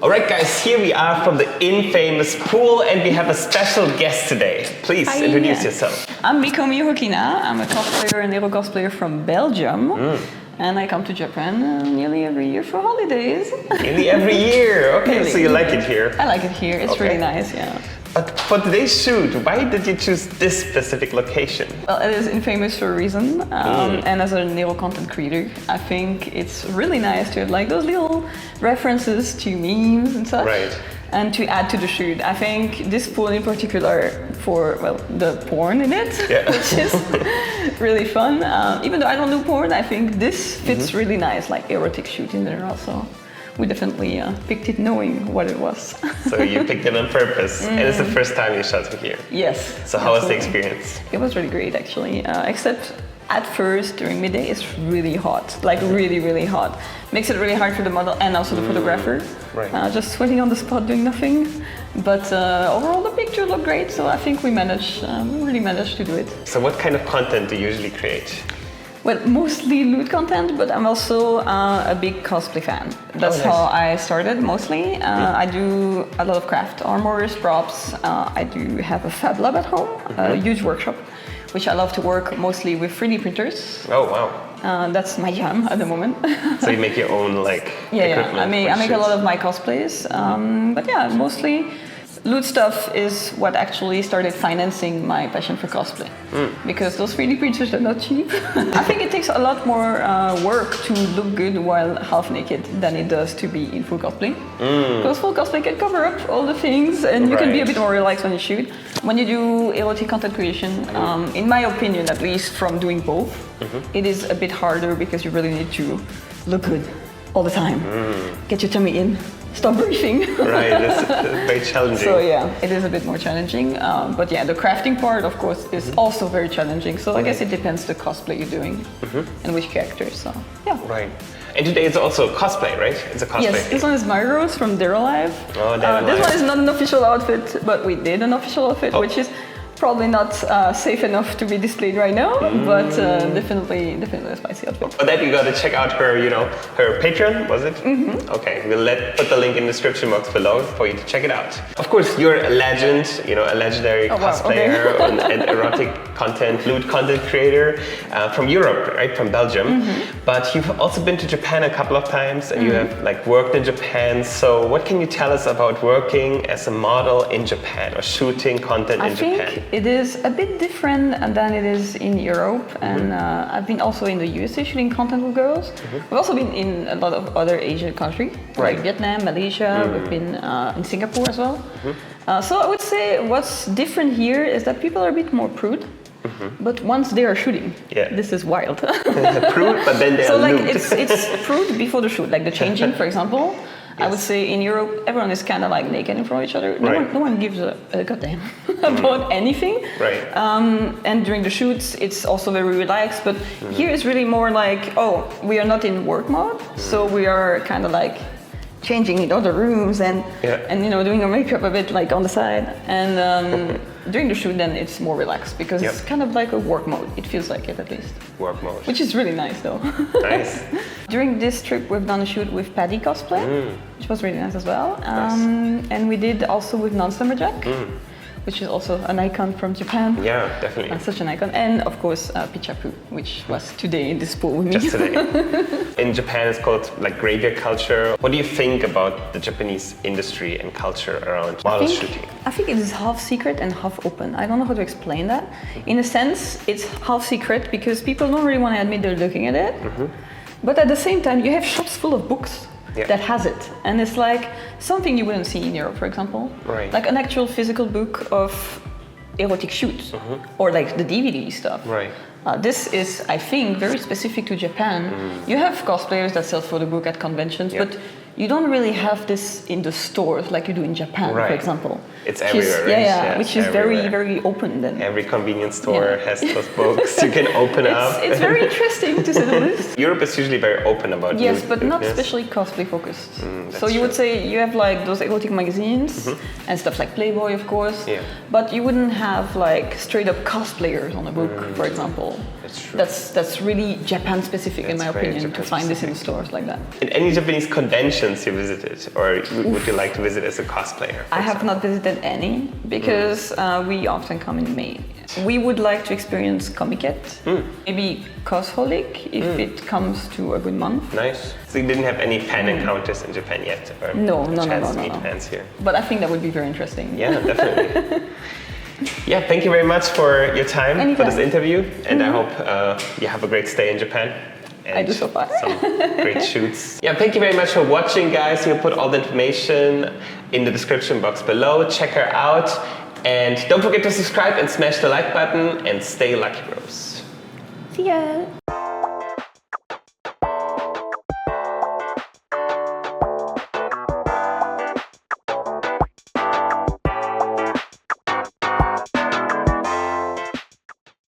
Alright guys, here we are from the infamous pool and we have a special guest today. Please introduce yourself. I'm Mikomi Hokina. I'm a cosplayer and ero cosplayer from Belgium. And I come to Japan nearly every year for holidays. Nearly every year? Okay, really? So you like it here? I like it here. It's really nice, yeah. But for today's shoot, why did you choose this specific location? Well, it is infamous for a reason. And as a ero content creator, I think it's really nice to have like those little references to memes and such. Right. And to add to the shoot. I think this pool in particular for, well, the porn in it, which is really fun. Even though I don't do porn, I think this fits really nice, like erotic shoot in there also. We definitely picked it knowing what it was. So you picked it on purpose, and it's the first time you shot here? Yes. So how was the experience? It was really great actually, except at first during midday it's really hot, like really hot. Makes it really hard for the model and also the photographer. Right. Just sweating on the spot doing nothing. But overall the picture looked great, so I think we really managed to do it. So what kind of content do you usually create? Well, mostly lewd content, but I'm also a big cosplay fan. That's how I started mostly. I do a lot of craft armors, props. I do have a fab lab at home, a huge workshop, which I love to work mostly with 3D printers. Oh wow! That's my jam at the moment. So you make your own equipment? I make a lot of my cosplays, but yeah, mostly lewd stuff is what actually started financing my passion for cosplay. Because those 3D printers are not cheap. I think it takes a lot more work to look good while half naked than it does to be in full cosplay. Because full cosplay can cover up all the things and you can be a bit more relaxed when you shoot. When you do erotic content creation, in my opinion, at least from doing both, it is a bit harder because you really need to look good all the time. Get your tummy in. Stop breathing. Right, it's very challenging. So yeah, it is a bit more challenging. But yeah, the crafting part, of course, is also very challenging. So I guess it depends the cosplay you're doing and which characters. So yeah. Right. And today it's also cosplay, right? It's a cosplay. Yes, this one is my Rose from Dead Alive. Oh, Dead Alive. This one is not an official outfit, but we did an official outfit, which is probably not safe enough to be displayed right now, but definitely a spicy outfit. For that you got to check out her, her Patreon, was it? Okay, we'll put the link in the description box below for you to check it out. Of course, you're a legend, a legendary cosplayer and erotic content, lewd content creator from Europe, right, from Belgium. But you've also been to Japan a couple of times, and you have worked in Japan. So what can you tell us about working as a model in Japan or shooting content in Japan? It is a bit different than it is in Europe, and I've been also in the USA shooting content with girls. We've also been in a lot of other Asian countries, like Vietnam, Malaysia, we've been in Singapore as well. So I would say what's different here is that people are a bit more prude. But once they are shooting, this is wild. Prude, but then they are lewd. It's prude before the shoot, like the changing, for example. I would say in Europe, everyone is kind of like naked in front of each other. No one gives a goddamn about anything. Right. And during the shoots, it's also very relaxed. But here it's really more like, oh, we are not in work mode, so we are kind of like changing in other rooms and doing our makeup a bit like on the side. And during the shoot, then it's more relaxed because it's kind of like a work mode. It feels like it at least. Work mode. Which is really nice though. Nice. During this trip, we've done a shoot with Paddy Cosplay, which was really nice as well. And we did also with Non-Slumberjack, which is also an icon from Japan. Yeah, definitely. Such an icon. And of course, Pichapu, which was today in this pool with me. Just today. In Japan, it's called graveyard culture. What do you think about the Japanese industry and culture around model shooting? I think it is half secret and half open. I don't know how to explain that. In a sense, it's half secret because people don't really want to admit they're looking at it. But at the same time, you have shops full of books that has it. And it's like something you wouldn't see in Europe, for example. Right. Like an actual physical book of erotic shoots or like the DVD stuff. Right. This is, I think, very specific to Japan. You have cosplayers that sell photo book at conventions, but you don't really have this in the stores like you do in Japan, for example. It's everywhere, right? Which is very, very open then. Every convenience store has those books you can open up. It's very interesting to say the least. Europe is usually very open about yes, but not especially cosplay focused. So you would say you have like those erotic magazines and stuff like Playboy, of course. But you wouldn't have like straight up cosplayers on a book, for example. That's true. That's really Japan specific in my opinion to find this in stores like that. And any Japanese conventions you visited, or would you like to visit as a cosplayer? I have not visited any because we often come in May. We would like to experience etiquette, maybe Cosholic if it comes to a good month. Nice. So you didn't have any fan encounters in Japan yet? Or No. meet fans here? But I think that would be very interesting. Yeah, definitely. Yeah, thank you very much for your time for this interview, and I hope you have a great stay in Japan. And I do so far. Some great shoots. Yeah, thank you very much for watching, guys. We'll put all the information in the description box below. Check her out. And don't forget to subscribe and smash the like button and stay lucky, bros. See ya!